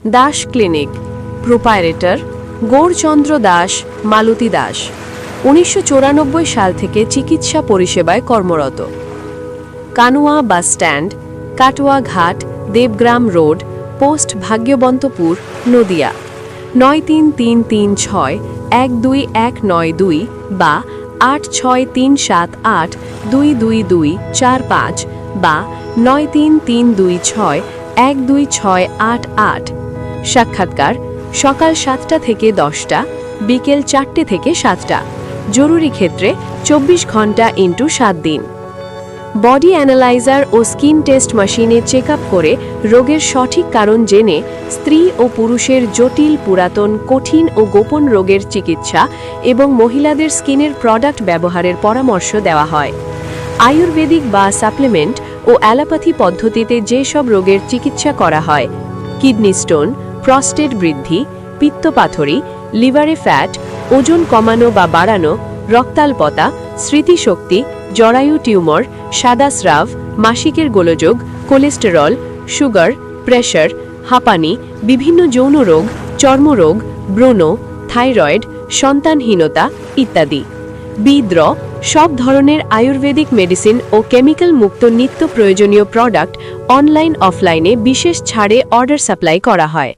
Das clinic, প্রোপাইরেটর Gourchandra Das, মালতী দাস। 1994 সাল থেকে চিকিৎসা পরিষেবায় কর্মরত। কানুয়া বাস স্ট্যান্ড, কাটোয়া ঘাট, দেবগ্রাম রোড, পোস্ট ভাগ্যবন্তপুর, নদিয়া। 9333612192 বা 8637822245 বা 9332612688। সাক্ষাৎকার সকাল 7টা থেকে 10টা, বিকেল 4টে থেকে 7টা। জরুরি ক্ষেত্রে 24 ঘন্টা × 7 দিন। বডি অ্যানালাইজার ও স্কিন টেস্ট মেশিনে চেক আপ করে রোগের সঠিক কারণ জেনে স্ত্রী ও পুরুষের জটিল, পুরাতন, কঠিন ও গোপন রোগের চিকিৎসা এবং মহিলাদের স্কিনের প্রোডাক্ট ব্যবহারের পরামর্শ দেওয়া হয়। আয়ুর্বেদিক বা সাপ্লিমেন্ট ও অ্যালোপ্যাথি পদ্ধতিতে যেসব রোগের চিকিৎসা করা হয়, কিডনি স্টোন, প্রস্টেট বৃদ্ধি, পিত্তপাথড়ী, লিভারে ফ্যাট, ওজন কমানো বা বাড়ানো, রক্তাল্পতা, স্মৃতিশক্তি, জরায়ু টিউমার, সাদা স্রাব, মাসিকের গোলযোগ, কোলেস্টেরল, সুগার, প্রেশার, হাঁপানি, বিভিন্ন যৌন রোগ, চর্মরোগ, ব্রণ, থাইরয়েড, সন্তানহীনতা ইত্যাদি। বিদ্র সব ধরনের আয়ুর্বেদিক মেডিসিন ও কেমিক্যাল মুক্ত নিত্য প্রয়োজনীয় প্রোডাক্ট অনলাইন অফলাইনে বিশেষ ছাড়ে অর্ডার সাপ্লাই করা হয়।